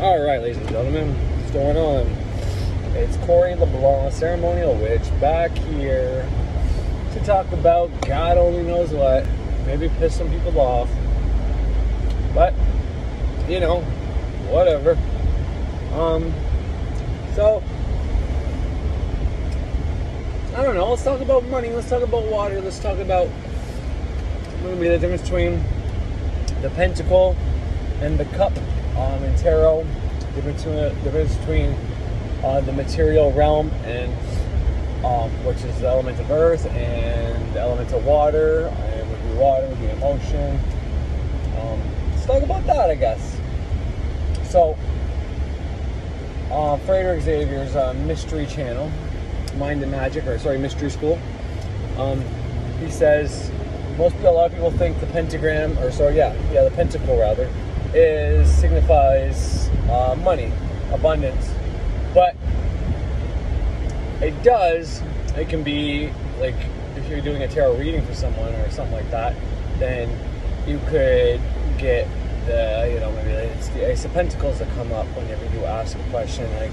All right, ladies and gentlemen, what's going on? It's Corey LeBlanc, Ceremonial Witch, back here to talk about God only knows what. Maybe piss some people off, but you know, whatever. So I don't know. Let's talk about money. Let's talk about water. Let's talk about maybe the difference between the pentacle and the cup in tarot. Difference between the material realm and which is the element of earth and the element of water, and would be water, would be emotion. Let's talk about that, I guess. So, Frederick Xavier's Mystery Channel, Mind and Magic, Mystery School. He says a lot of people think the pentagram, the pentacle rather, signifies money, abundance, but it can be like if you're doing a tarot reading for someone or something like that, then you could get maybe it's the Ace of Pentacles that come up whenever you ask a question like,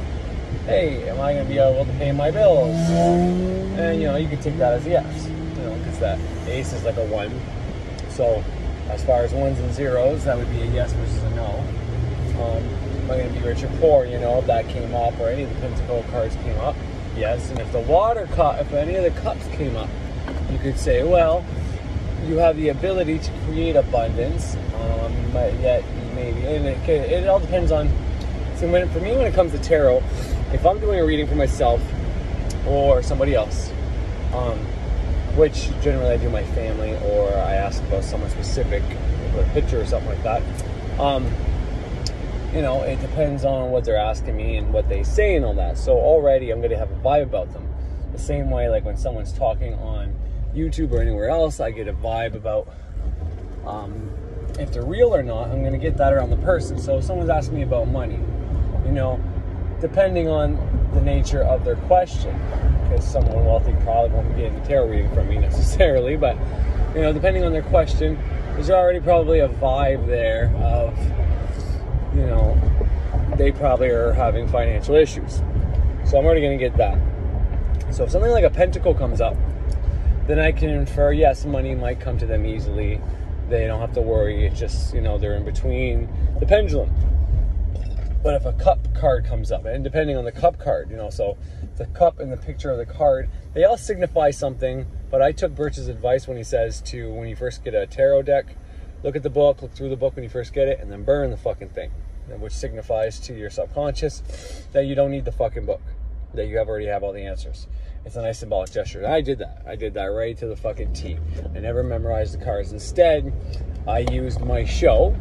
hey, am I going to be able to pay my bills? And you could take that as a yes, because that Ace is like a 1. So as far as 1s and 0s, that would be a yes versus a no. Am I going to be rich or poor? If that came up, or any of the Pentacle cards came up, yes. And if the if any of the cups came up, you could say, well, you have the ability to create abundance, but yet maybe, and it all depends on. So for me, when it comes to tarot, if I'm doing a reading for myself or somebody else, which generally I do my family, or I ask about someone specific, a picture or something like that. It depends on what they're asking me and what they say and all that. So already I'm going to have a vibe about them. The same way, like when someone's talking on YouTube or anywhere else, I get a vibe about if they're real or not. I'm going to get that around the person. So if someone's asking me about money, depending on the nature of their question, because someone wealthy probably won't be getting a tarot reading from me necessarily, but depending on their question, there's already probably a vibe there of they probably are having financial issues. So I'm already going to get that. So if something like a pentacle comes up, then I can infer, yes, money might come to them easily. They don't have to worry. It's just, they're in between the pendulum. But if a cup card comes up, and depending on the cup card, so the cup and the picture of the card, they all signify something. But I took Birch's advice when he says when you first get a tarot deck, look at the book, look through the book when you first get it, and then burn the fucking thing. Which signifies to your subconscious that you don't need the fucking book, that you already have all the answers. It's a nice symbolic gesture. And I did that. I did that right to the fucking T. I never memorized the cards. Instead, I used my show.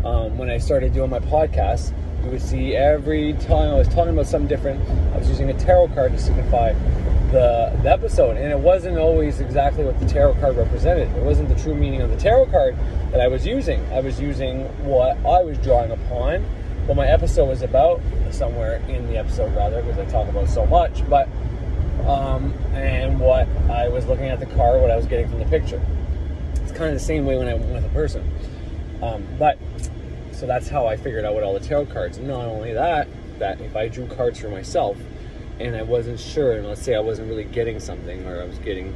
When I started doing my podcast, you would see every time I was talking about something different, I was using a tarot card to signify the episode. And it wasn't always exactly what the tarot card represented. It wasn't the true meaning of the tarot card that I was using. I was using what I was drawing upon, what my episode was about, somewhere in the episode rather, because I talk about so much, but and what I was looking at the card, what I was getting from the picture. It's kind of the same way when I went with a person. So that's how I figured out what all the tarot cards. Not only that if I drew cards for myself and I wasn't sure, and let's say I wasn't really getting something, or I was getting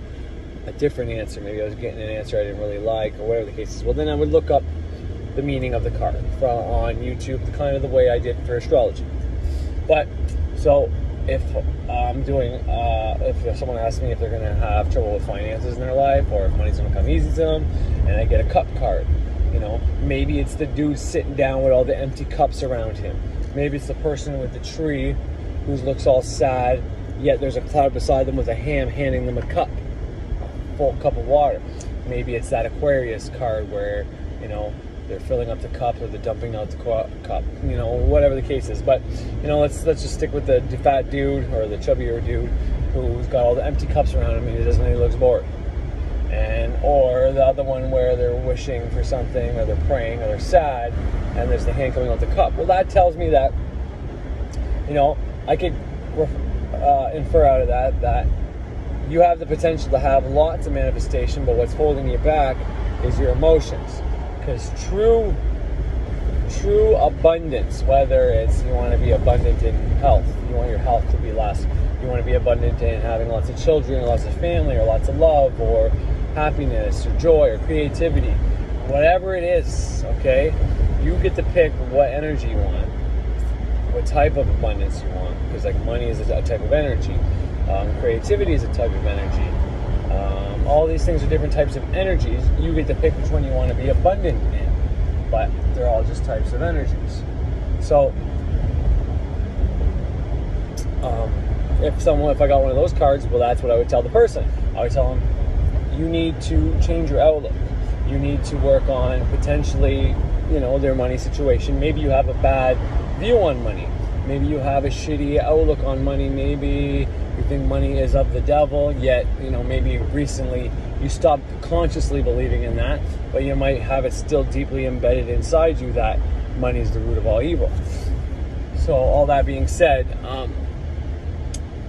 a different answer, maybe I was getting an answer I didn't really like, or whatever the case is, well, then I would look up the meaning of the card on YouTube, kind of the way I did for astrology. But so if I'm doing, if someone asks me if they're going to have trouble with finances in their life, or if money's going to come easy to them, and I get a cup card, maybe it's the dude sitting down with all the empty cups around him. Maybe it's the person with the tree who looks all sad, yet there's a cloud beside them with a ham handing them a cup, full cup of water. Maybe it's that Aquarius card where, they're filling up the cup, or they're dumping out the cup, whatever the case is. But, let's just stick with the fat dude, or the chubbier dude who's got all the empty cups around him, and he looks bored. Or the other one where they're wishing for something, or they're praying, or they're sad, and there's the hand coming out the cup. Well, that tells me that, I could infer out of that you have the potential to have lots of manifestation, but what's holding you back is your emotions. Because true true abundance, whether it's you want to be abundant in health, you want your health to be less, you want to be abundant in having lots of children, or lots of family, or lots of love, or happiness, or joy, or creativity, whatever it is, okay? You get to pick what energy you want, what type of abundance you want, because like money is a type of energy, creativity is a type of energy. All these things are different types of energies. You get to pick which one you want to be abundant in, but they're all just types of energies. So, if I got one of those cards, well, that's what I would tell the person. I would tell them, you need to change your outlook. You need to work on potentially, their money situation. Maybe you have a bad view on money. Maybe you have a shitty outlook on money. Maybe you think money is of the devil, yet, maybe recently you stopped consciously believing in that, but you might have it still deeply embedded inside you that money is the root of all evil. So all that being said,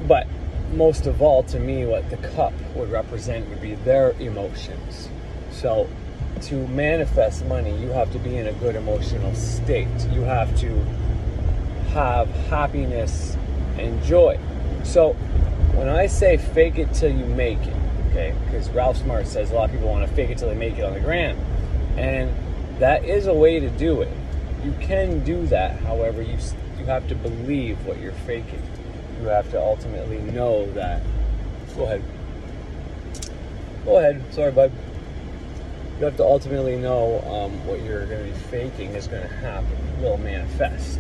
but most of all, to me, what the cup would represent would be their emotions. So to manifest money, you have to be in a good emotional state. You have to have happiness and joy. So when I say fake it till you make it, okay, because Ralph Smart says a lot of people want to fake it till they make it on the gram, and that is a way to do it. You can do that. However, you have to believe what you're faking. You have to ultimately know that. Go ahead. Sorry, bud. You have to ultimately know what you're going to be faking is going to happen. It will manifest.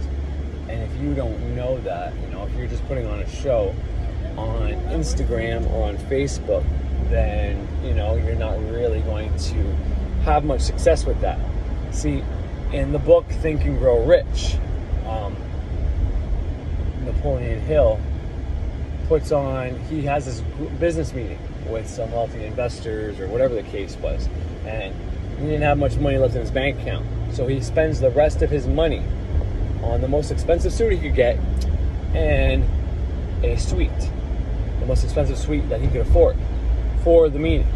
And if you don't know that, if you're just putting on a show on Instagram or on Facebook, then, you're not really going to have much success with that. See, in the book Think and Grow Rich, Napoleon Hill he has this business meeting with some wealthy investors or whatever the case was, and he didn't have much money left in his bank account. So he spends the rest of his money on the most expensive suit he could get and a suite, the most expensive suite that he could afford for the meeting.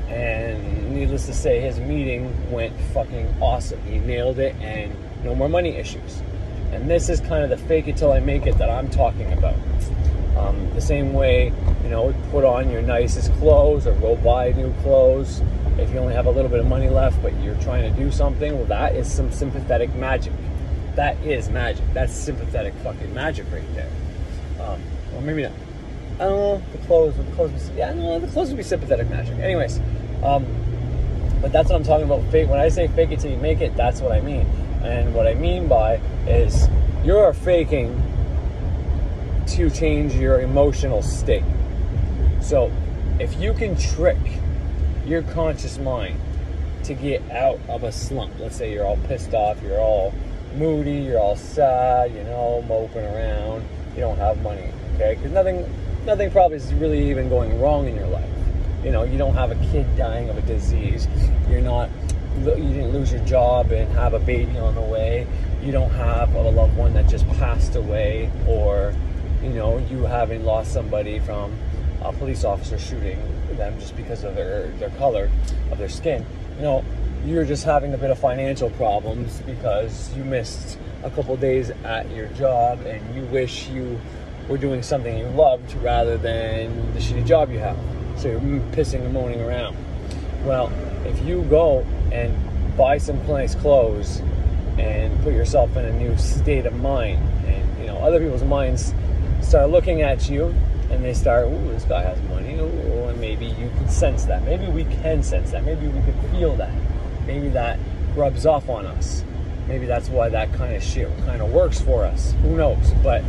And needless to say, his meeting went fucking awesome. He nailed it, and no more money issues. And this is kind of the fake it till I make it that I'm talking about. The same way, put on your nicest clothes or go buy new clothes. If you only have a little bit of money left, but you're trying to do something, well, that is some sympathetic magic. That is magic. That's sympathetic fucking magic right there. Or maybe not. I don't know. The clothes would be sympathetic magic. Anyways, but that's what I'm talking about. Fake. When I say fake it till you make it, that's what I mean. And what I mean by is you're faking to change your emotional state. So if you can trick your conscious mind to get out of a slump, let's say you're all pissed off, you're all moody, you're all sad, moping around, you don't have money, okay? Because nothing probably is really even going wrong in your life. You don't have a kid dying of a disease. You didn't lose your job and have a baby on the way. You don't have a loved one that just passed away, or you haven't lost somebody from a police officer shooting them just because of their color of their skin. You're just having a bit of financial problems because you missed a couple days at your job and you wish you were doing something you loved rather than the shitty job you have. So you're pissing and moaning around. Well, if you go and buy some nice clothes and put yourself in a new state of mind, and other people's minds start looking at you and they start, ooh, this guy has money, ooh, and maybe you can sense that. Maybe we can sense that. Maybe we can feel that. Maybe that rubs off on us. Maybe that's why that kind of shit kind of works for us. Who knows? But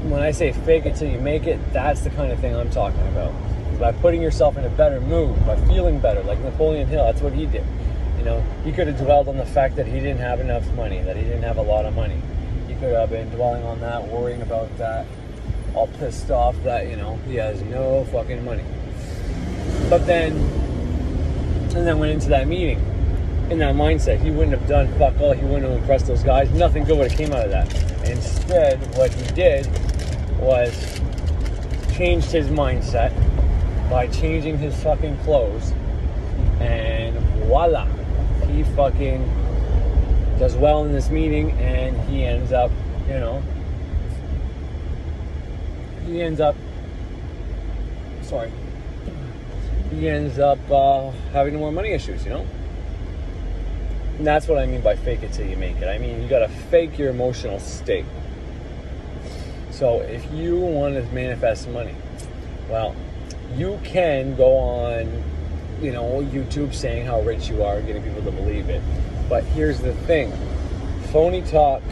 when I say fake it till you make it, that's the kind of thing I'm talking about. By putting yourself in a better mood, by feeling better, like Napoleon Hill, that's what he did. He could have dwelled on the fact that he didn't have enough money, that he didn't have a lot of money. He could have been dwelling on that, worrying about that, all pissed off that, he has no fucking money. But then went into that meeting in that mindset. He wouldn't have done fuck all. He wouldn't have impressed those guys. Nothing good would have came out of that. Instead, what he did was changed his mindset by changing his fucking clothes, and voila, he fucking does well in this meeting, and he ends up, having more money issues, And that's what I mean by fake it till you make it. I mean, you gotta fake your emotional state. So if you want to manifest money, well, you can go on, YouTube saying how rich you are, getting people to believe it. But here's the thing. Phony talk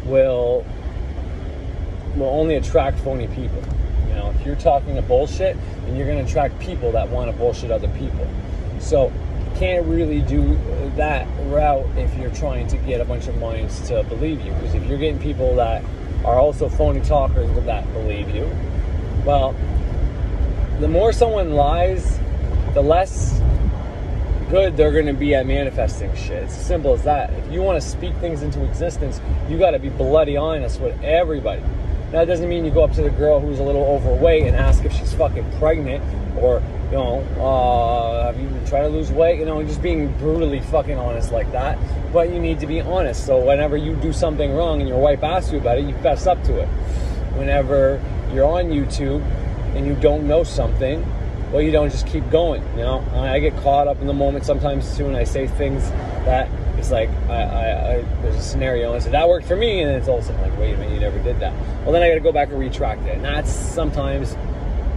will only attract phony people. If you're talking a bullshit, then you're going to attract people that want to bullshit other people. So you can't really do that route if you're trying to get a bunch of minds to believe you. Because if you're getting people that are also phony talkers that believe you, well, the more someone lies, the less good they're going to be at manifesting shit. It's as simple as that. If you want to speak things into existence, you got to be bloody honest with everybody. Now, that doesn't mean you go up to the girl who's a little overweight and ask if she's fucking pregnant, or, have you tried to lose weight? Just being brutally fucking honest like that. But you need to be honest. So whenever you do something wrong and your wife asks you about it, you fess up to it. Whenever you're on YouTube and you don't know something, well, you don't just keep going. I get caught up in the moment sometimes too, and I say things that it's like there's a scenario and I said that worked for me, and it's also like, wait a minute, you never did that. Well, then I got to go back and retract it, and that's sometimes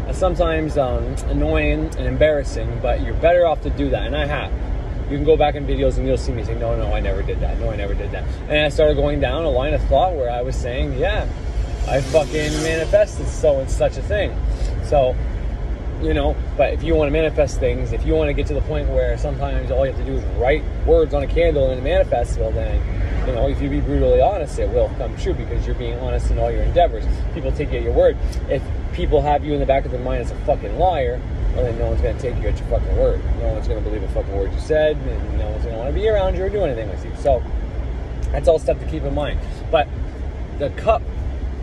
annoying and embarrassing. But you're better off to do that, and I have. You can go back in videos and you'll see me say, no, I never did that. No, I never did that. And I started going down a line of thought where I was saying, yeah, I fucking manifested so and such a thing. So, but if you want to manifest things, if you want to get to the point where sometimes all you have to do is write words on a candle and it manifests, well then, if you be brutally honest, it will come true because you're being honest in all your endeavors. People take you at your word. If people have you in the back of their mind as a fucking liar, well then no one's going to take you at your fucking word. No one's going to believe a fucking word you said, and no one's going to want to be around you or do anything with you. So, that's all stuff to keep in mind. But the cup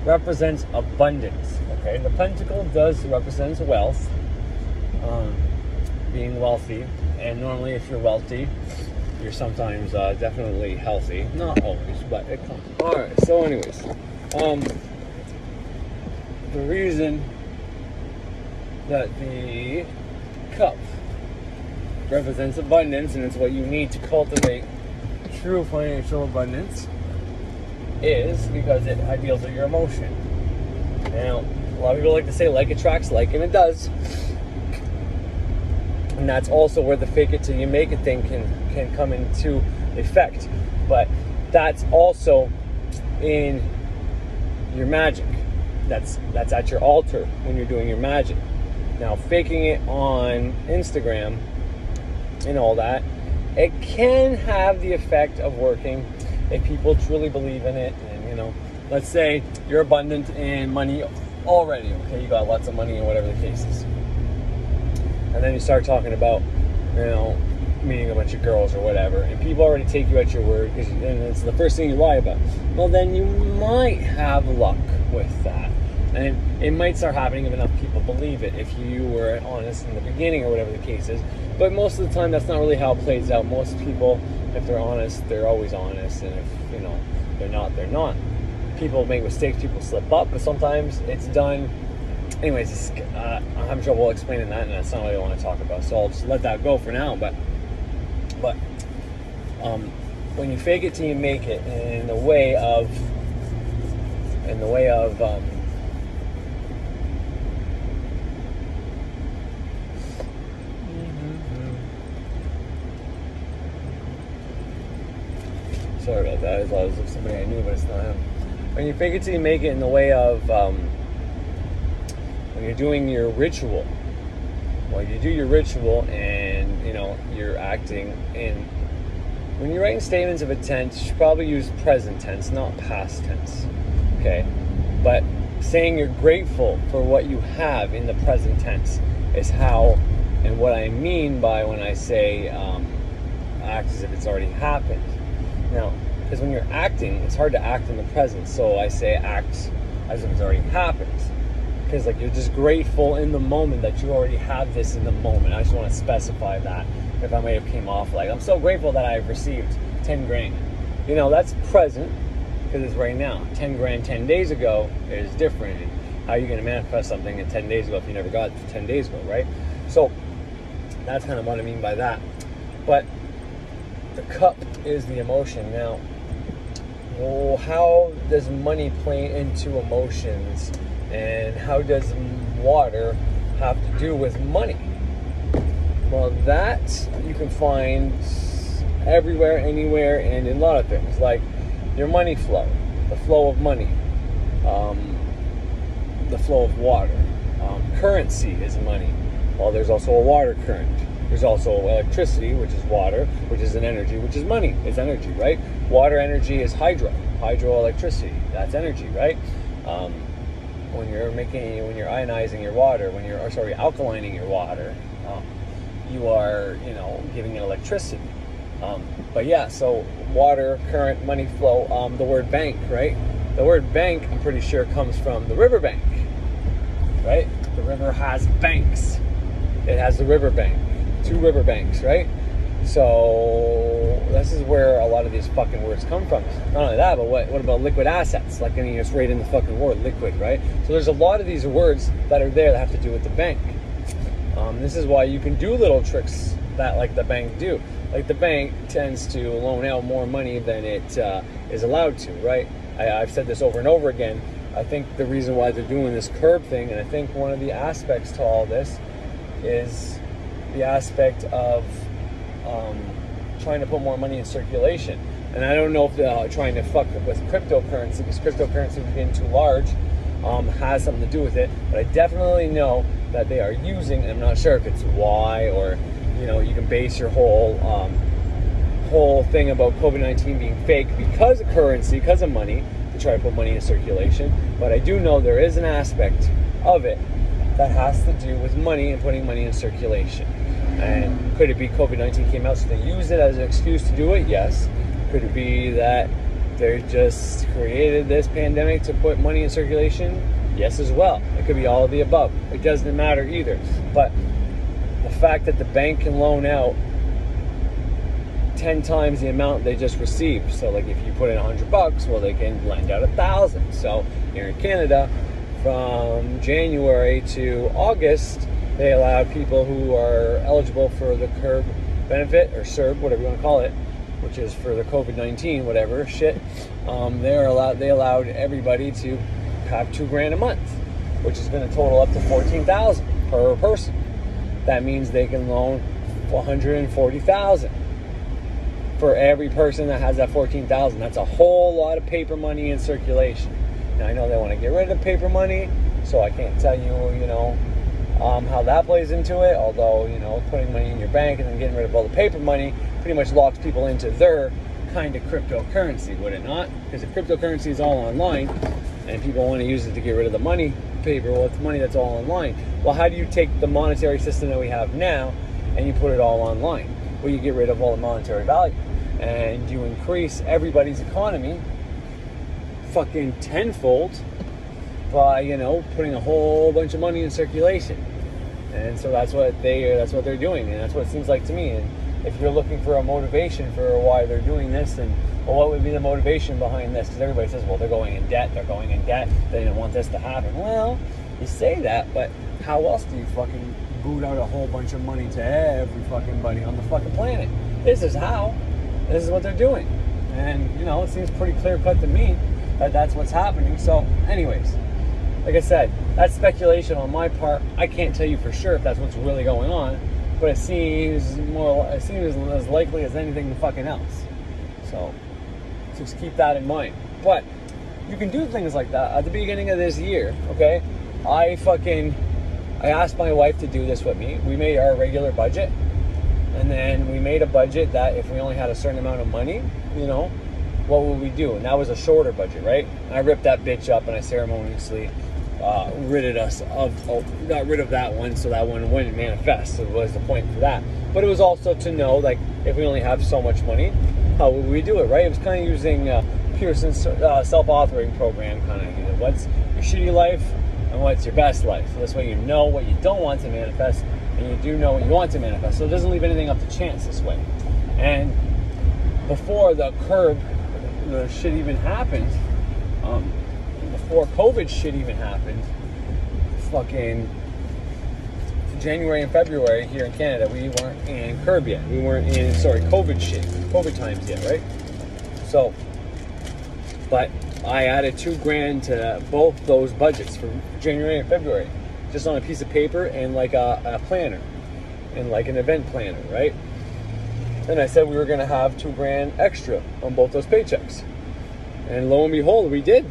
represents abundance, okay? The pentacle does represent wealth. Being wealthy, and normally if you're wealthy, you're sometimes definitely healthy. Not always, but it comes. Alright, so anyways, the reason that the cup represents abundance, and it's what you need to cultivate true financial abundance, is because it deals with your emotion. Now, a lot of people like to say like attracts like, and it does. And that's also where the fake it till you make it thing can come into effect. But that's also in your magic. That's at your altar when you're doing your magic. Now, faking it on Instagram and all that, it can have the effect of working if people truly believe in it. And, let's say you're abundant in money already, okay? You got lots of money and whatever the case is. And then you start talking about, meeting a bunch of girls or whatever, and people already take you at your word, and it's the first thing you lie about. Well, then you might have luck with that. And it might start happening if enough people believe it, if you were honest in the beginning or whatever the case is. But most of the time, that's not really how it plays out. Most people, if they're honest, they're always honest. And if, they're not, they're not. People make mistakes, people slip up, but sometimes it's done. Anyways, I'm having trouble explaining that, and that's not what I want to talk about. So I'll just let that go for now. But when you fake it till you make it, in the way of sorry about that. I thought it was somebody I knew, but it's not him. When you fake it till you make it, in the way of when you're doing your ritual, when you do your ritual and you're acting in, when you're writing statements of intent, you should probably use present tense, not past tense, okay? But saying you're grateful for what you have in the present tense is how, and what I mean by when I say act as if it's already happened. Now, because when you're acting, it's hard to act in the present, so I say act as if it's already happened. Because you're just grateful in the moment that you already have this in the moment. I just want to specify that. if I may have came off like, I'm so grateful that I've received 10 grand. You know, that's present because it's right now. 10 grand 10 days ago is different. And how are you going to manifest something in 10 days ago if you never got it 10 days ago, right? So that's kind of what I mean by that. But the cup is the emotion. Now, well, how does money play into emotions, and how does water have to do with money? Well, that you can find everywhere, anywhere, and in a lot of things, like your money flow, the flow of money, the flow of water. Currency is money. Well, there's also a water current. There's also electricity, which is water, which is an energy, which is money. It's energy, right? Water energy is hydroelectricity. That's energy, right? When you're ionizing your water, alkalining your water, you are, giving it electricity. But yeah, so water, current, money flow. The word bank, right? The word bank, I'm pretty sure, comes from the riverbank, right? The river has banks. It has the riverbank, 2 riverbanks, right? So this is where a lot of these fucking words come from. Not only that, but what about liquid assets? Like, it's right in the fucking word, liquid, right? So there's a lot of these words that are there that have to do with the bank. This is why you can do little tricks that, like, the bank do. Like, the bank tends to loan out more money than it is allowed to, right? I've said this over and over again. I think the reason why they're doing this curb thing, and I think one of the aspects to all this is the aspect of trying to put more money in circulation. And I don't know if they're trying to fuck with cryptocurrency, because cryptocurrency being too large has something to do with it. But I definitely know that they are using, and I'm not sure if it's why, or you can base your whole thing about COVID-19 being fake because of currency, because of money, to try to put money in circulation. But I do know there is an aspect of it that has to do with money and putting money in circulation. And could it be COVID-19 came out so they used it as an excuse to do it? Yes. Could it be that they just created this pandemic to put money in circulation? Yes, as well. It could be all of the above. It doesn't matter either. But the fact that the bank can loan out 10 times the amount they just received. So like if you put in $100, well, they can lend out 1,000. So here in Canada, from January to August, they allowed people who are eligible for the CERB benefit, or CERB, whatever you want to call it, which is for the COVID-19, whatever shit. They allowed everybody to have $2,000 a month, which is going to total up to $14,000 per person. That means they can loan $140,000 for every person that has that $14,000. That's a whole lot of paper money in circulation. Now I know they want to get rid of paper money, so I can't tell you, how that plays into it. Although, putting money in your bank and then getting rid of all the paper money pretty much locks people into their kind of cryptocurrency, would it not? Because if cryptocurrency is all online and people want to use it to get rid of the money paper, well, it's money that's all online. Well, how do you take the monetary system that we have now and you put it all online? Well, you get rid of all the monetary value and you increase everybody's economy fucking tenfold by, putting a whole bunch of money in circulation. And so that's what they're doing, and that's what it seems like to me. And if you're looking for a motivation for why they're doing this, then what would be the motivation behind this? Because everybody says, well, they're going in debt, they didn't want this to happen. Well, you say that, but how else do you fucking boot out a whole bunch of money to every fucking buddy on the fucking planet? This is how. This is what they're doing. And, it seems pretty clear cut to me that that's what's happening. So, anyways, like I said, that's speculation on my part. I can't tell you for sure if that's what's really going on, but it seems as likely as anything fucking else. So just keep that in mind. But you can do things like that at the beginning of this year, okay? I asked my wife to do this with me. We made our regular budget, and then we made a budget that if we only had a certain amount of money, what would we do? And that was a shorter budget, right? I ripped that bitch up and I ceremoniously got rid of that one, so that one wouldn't manifest. So it was the point for that. But it was also to know, like, if we only have so much money, how would we do it, right? It was kind of using Pearson's self-authoring program, kind of, what's your shitty life and what's your best life. So this way you know what you don't want to manifest and you do know what you want to manifest. So it doesn't leave anything up to chance this way. And before the shit even happened, before COVID shit even happened, fucking January and February here in Canada, we weren't in curb yet. We weren't in, COVID times yet, right? So, but I added $2,000 to both those budgets for January and February, just on a piece of paper and like a planner, and like an event planner, right? And I said we were gonna have $2,000 extra on both those paychecks. And lo and behold, we did.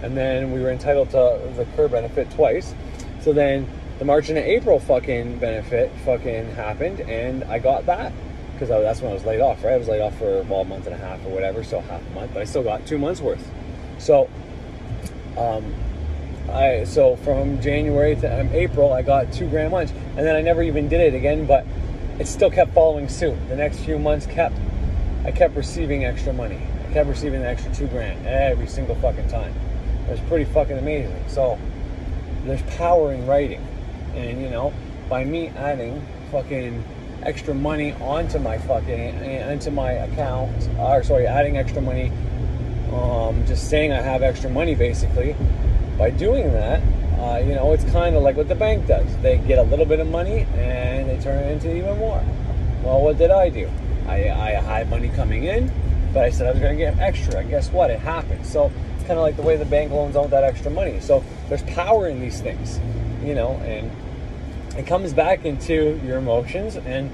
And then we were entitled to the curb benefit twice. So then the March and April fucking benefit fucking happened, and I got that because that's when I was laid off, right? I was laid off for, well, a month and a half or whatever, so half a month, but I still got 2 months worth. So, so from January to April, I got $2,000 lunch, and then I never even did it again, but it still kept following suit. The next few months I kept receiving extra money. I kept receiving the extra $2,000 every single fucking time. It was pretty fucking amazing. So there's power in writing. And, you know, by me adding fucking extra money onto my account, adding extra money, just saying I have extra money, basically, by doing that, you know, it's kind of like what the bank does. They get a little bit of money and they turn it into even more. Well, what did I do? I had money coming in, but I said I was going to get extra, and guess what? It happened. So it's kind of like the way the bank loans out that extra money. So there's power in these things, you know, and it comes back into your emotions and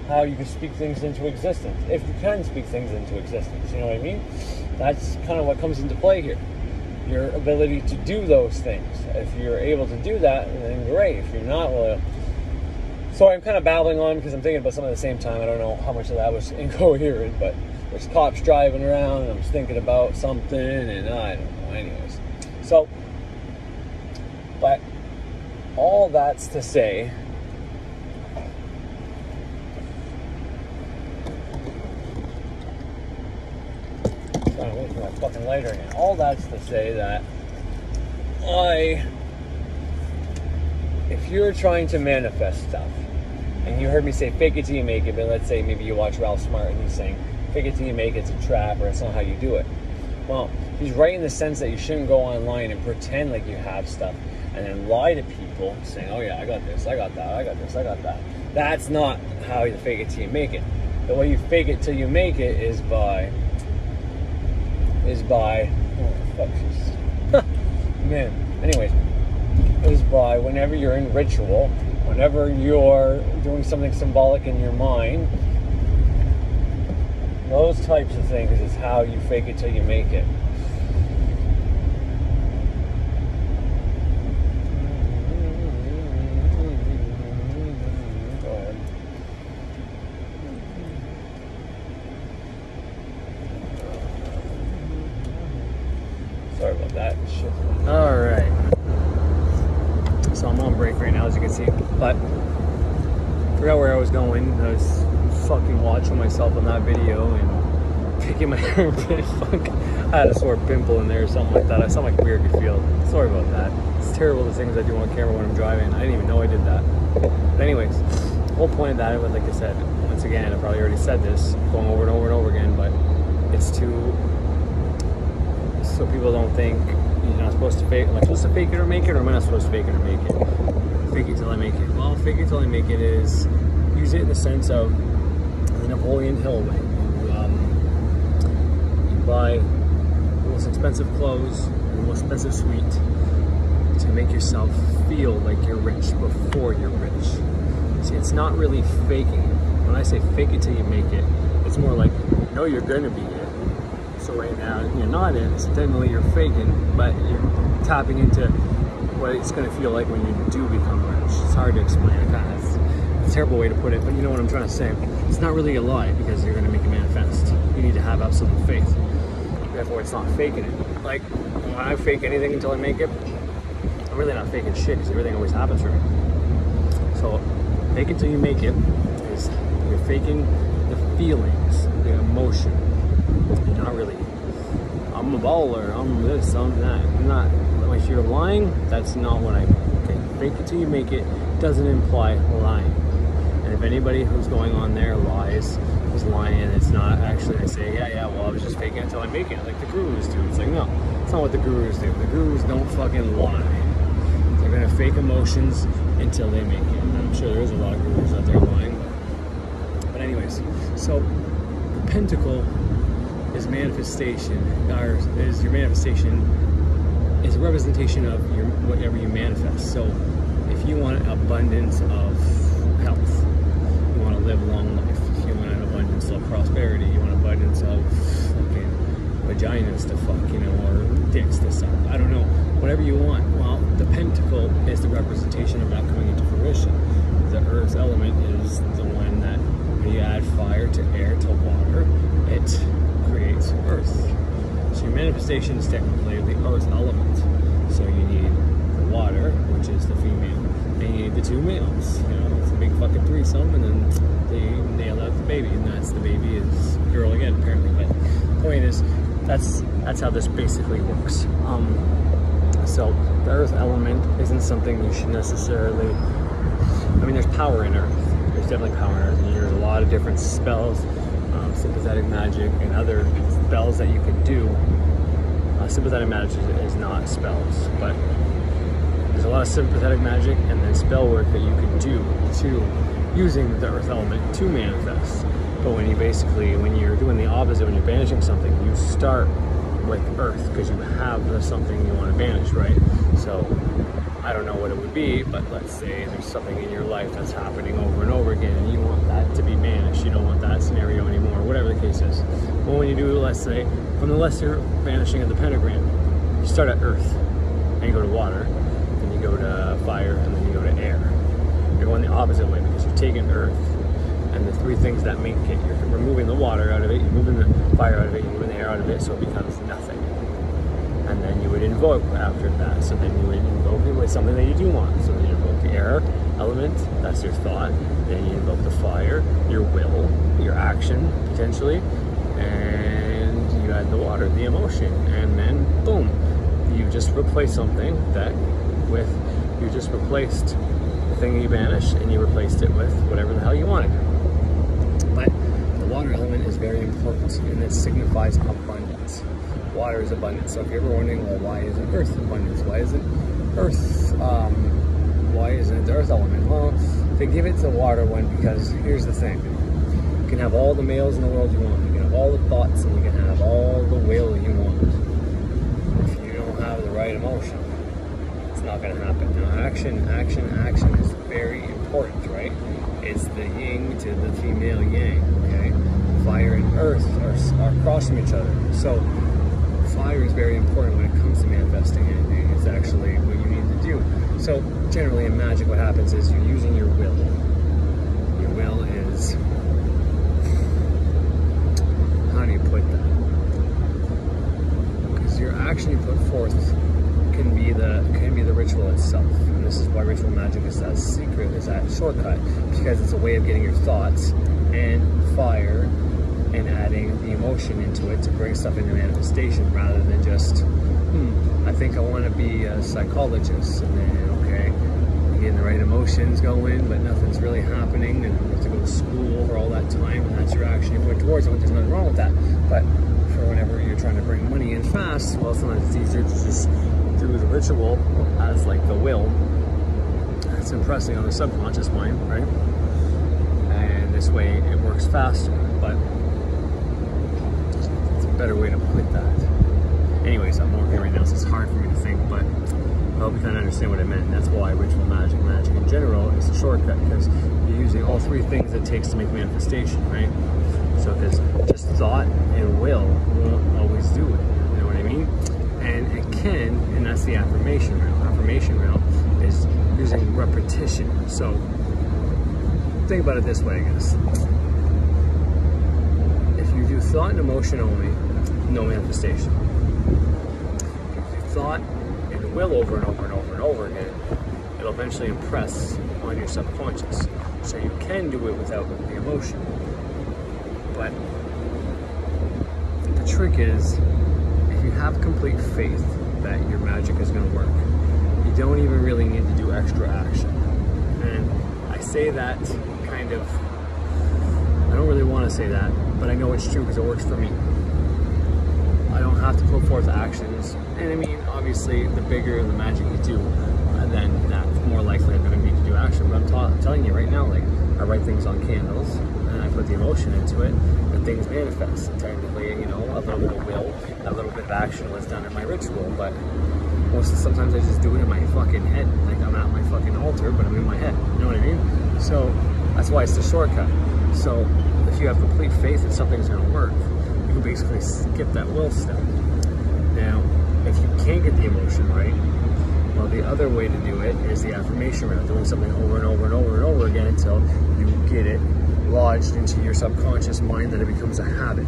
how you can speak things into existence. If you can speak things into existence, you know what I mean? That's kind of what comes into play here. Your ability to do those things. If you're able to do that, then great. If you're not, well... So I'm kind of babbling on because I'm thinking about something at the same time. I don't know how much of that was incoherent, but there's cops driving around and I'm just thinking about something and I don't know. Anyways. So, but all that's to say, I'm looking for my fucking lighter again. All that's to say that if you're trying to manifest stuff, and you heard me say fake it till you make it, but let's say maybe you watch Ralph Smart and he's saying fake it till you make it's a trap, or that's not how you do it. Well, he's right in the sense that you shouldn't go online and pretend like you have stuff and then lie to people saying, oh yeah, I got this, I got that, I got this, I got that. That's not how you fake it till you make it. The way you fake it till you make it is by oh fuck, man. Anyways, is by whenever you're in ritual, whenever you're doing something symbolic in your mind, those types of things is how you fake it till you make it. Go ahead. Sorry about that. Shit. All right. So I'm on break right now, as you can see, but I forgot where I was going. I was fucking watching myself on that video and picking my armpit. Fuck, I had a sore pimple in there or something like that. I sound like a weird field. Sorry about that. It's terrible, the things I do on camera when I'm driving. I didn't even know I did that. But anyways, the whole point of that, like I said, once again, I probably already said this, going over and over and over again, but it's so people don't think you're not supposed to fake. Am I supposed to fake it or make it, or am I not supposed to fake it or make it? Fake it till I make it. Well, fake it till I make it is use it in the sense of the Napoleon Hill way. You buy the most expensive clothes, the most expensive suite to make yourself feel like you're rich before you're rich. See, it's not really faking it. When I say fake it till you make it, it's more like, no, you're gonna be it. So right now, you're not in, so technically you're faking, but you're tapping into what it's going to feel like when you do become rich. It's hard to explain. It's a terrible way to put it, but you know what I'm trying to say. It's not really a lie, because you're going to make it manifest. You need to have absolute faith. Therefore, it's not faking it. Like, when I fake anything until I make it, I'm really not faking shit, because everything always happens for me. So, fake it till you make it is you're faking the feelings, the emotion. You're not really, I'm a baller, I'm this, I'm that. I'm not, if you're lying, that's not what I thing. Fake it till you make it doesn't imply lying. And if anybody who's going on there lies, is lying, it's not actually, I say, yeah, well, I was just faking it until I make it, like the gurus do. It's like, no, it's not what the gurus do. The gurus don't fucking lie. They're gonna fake emotions until they make it. And I'm sure there's a lot of gurus out there lying. But anyways, so the pentacle is manifestation, or is your manifestation, is a representation of your whatever you manifest. So if you want abundance of health, you want to live a long life, if you want an abundance of prosperity, you want abundance of fucking vaginas to fuck, you know, or dicks to suck, I don't know, whatever you want. Well, the pentacle is the representation of that coming into fruition. The earth element is the one that when you add fire to air to water, it creates earth. So your manifestation is technically the earth element. So you need the water, which is the female, and you need the two males. You know, it's a big fucking threesome, and then they nail out the baby, and that's the baby is girl again, apparently. But the point is, that's how this basically works. So the earth element isn't something you should necessarily, I mean, there's power in earth. There's definitely power in earth, and there's a lot of different spells, sympathetic magic, and other spells that you could do. Sympathetic magic is not spells, but there's a lot of sympathetic magic and then spell work that you can do to using the earth element to manifest. But when you're doing the opposite, when you're banishing something, you start with earth because you have something you want to banish, right? So I don't know what it would be, but let's say there's something in your life that's happening over and over again, and you want that to be banished. You don't want that scenario anymore, whatever the case is. Well, when you do, let's say, from the lesser banishing of the pentagram, you start at earth, and you go to water, then you go to fire, and then you go to air. You're going the opposite way because you're taking earth, and the three things that make it, you're removing the water out of it, you're moving the fire out of it, you're moving the air out of it, so it becomes nothing. And then you would invoke after that. So then you would invoke it with something that you do want. So then you invoke the air element, that's your thought. Then you invoke the fire, your will, your action, potentially. And you add the water, the emotion. And then, boom, you just replace something you just replaced the thing you banished, and you replaced it with whatever the hell you wanted. But the water element is very important, and it signifies abundance. Water is abundance. So if you're ever wondering, well, why isn't earth abundance? Why isn't the earth element? Well, they give it to the water one because here's the thing. You can have all the males in the world you want. You can have all the thoughts, and you can have all the will you want. If you don't have the right emotion, it's not going to happen. Now, action is very important, right? It's the yin to the female yang, okay? Fire and earth are crossing each other. So fire is very important when it comes to manifesting anything. It's actually what you need to do. So generally in magic, what happens is you're using your will. Your will is, how do you put that? Because your action you put forth can be the ritual itself. And this is why ritual magic is that secret, is that shortcut, because it's a way of getting your thoughts and fire and adding the emotion into it to bring stuff into manifestation, rather than just, I think I want to be a psychologist, and then, okay, you're getting the right emotions going, but nothing's really happening, and you have to go to school for all that time, and that's your action you put towards it. There's nothing wrong with that. But for whenever you're trying to bring money in fast, well, sometimes it's easier to just do the ritual as like the will. It's impressing on the subconscious mind, right? And this way it works faster, but better way to put that. Anyways, I'm working right now, so it's hard for me to think, but I hope you kind of understand what I meant. And that's why ritual magic in general is a shortcut, because you're using all three things it takes to make manifestation, right? So because just thought and will won't always do it, you know what I mean? And it can, and that's the affirmation realm. Affirmation realm is using repetition. So think about it this way, I guess. If you do thought and emotion only, no manifestation. If you thought and will over and over and over and over again, it'll eventually impress on your subconscious. So you can do it without the emotion. But the trick is, if you have complete faith that your magic is going to work, you don't even really need to do extra action. And I say that kind of, I don't really want to say that, but I know it's true because it works for me. I don't have to put forth actions. And I mean, obviously, the bigger the magic you do, then that's more likely I'm going to need to do action. But I'm telling you right now, like, I write things on candles, and I put the emotion into it, and things manifest. And technically, you know, a little bit of will, a little bit of action was done in my ritual, but sometimes I just do it in my fucking head. Like, I'm at my fucking altar, but I'm in my head. You know what I mean? So that's why it's the shortcut. So if you have complete faith that something's going to work, you can basically skip that will step. Now, if you can't get the emotion right, well, the other way to do it is the affirmation route, doing something over and over and over and over again until you get it lodged into your subconscious mind that it becomes a habit.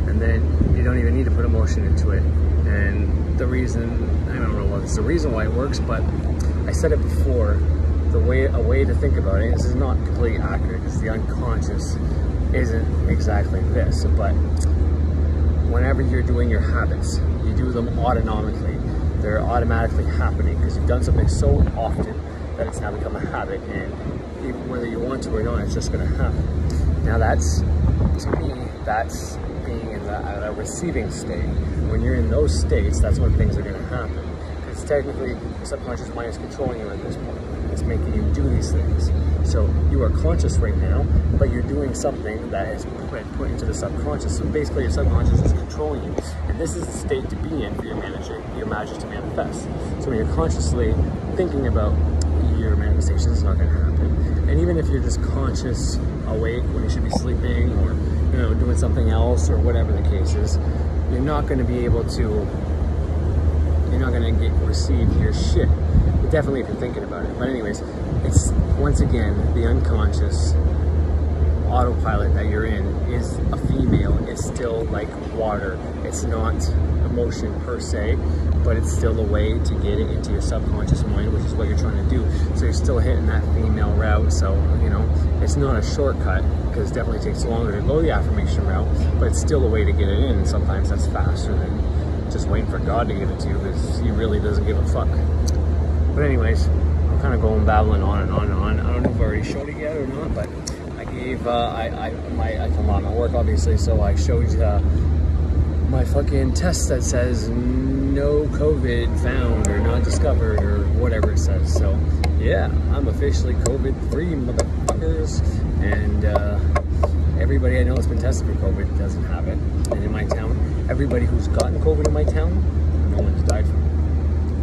And then you don't even need to put emotion into it. And the reason, I don't know what it's the reason why it works, but I said it before, a way to think about it, this is not completely accurate because the unconscious isn't exactly this, but whenever you're doing your habits, you do them autonomically. They're automatically happening because you've done something so often that it's now become a habit, and whether you want to or not, it's just going to happen. Now that's, to me, that's being in a receiving state. When you're in those states, that's when things are going to happen. Because technically, your subconscious mind is controlling you at this point. It's making you do these things. So you are conscious right now, but you're doing something that is put into the subconscious. So basically, your subconscious is controlling you. And this is the state to be in for your magic to manifest. So when you're consciously thinking about your manifestations, it's not going to happen. And even if you're just conscious, awake when you should be sleeping, or you know, doing something else, or whatever the case is, you're not going to be able to. You're not going to receive your shit. But definitely if you're thinking about it. But anyways, it's once again the unconscious autopilot that you're in is a female. It's still like water. It's not emotion per se, but it's still a way to get it into your subconscious mind, which is what you're trying to do. So you're still hitting that female route. So, you know, it's not a shortcut because it definitely takes longer to go the affirmation route, but it's still a way to get it in. And sometimes that's faster than just waiting for God to give it to you because he really doesn't give a fuck. But anyways, I'm kind of going babbling on and on and on. I don't know if I already showed it yet or not, but I gave, I come on my work obviously, so I showed my fucking test that says no COVID found or not discovered or whatever it says. So yeah, I'm officially COVID-free, motherfuckers. And everybody I know that's been tested for COVID doesn't have it. And in my town, everybody who's gotten COVID in my town, no one's died from it.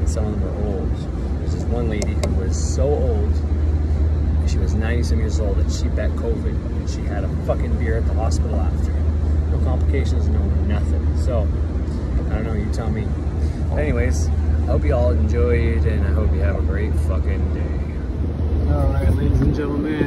And some of them are old. There's this one lady who was so old, and she was 97 years old, and she bet COVID, and she had a fucking beer at the hospital after. No complications, no nothing. So, I don't know, you tell me. But anyways, I hope you all enjoyed, and I hope you have a great fucking day. Alright, ladies and gentlemen.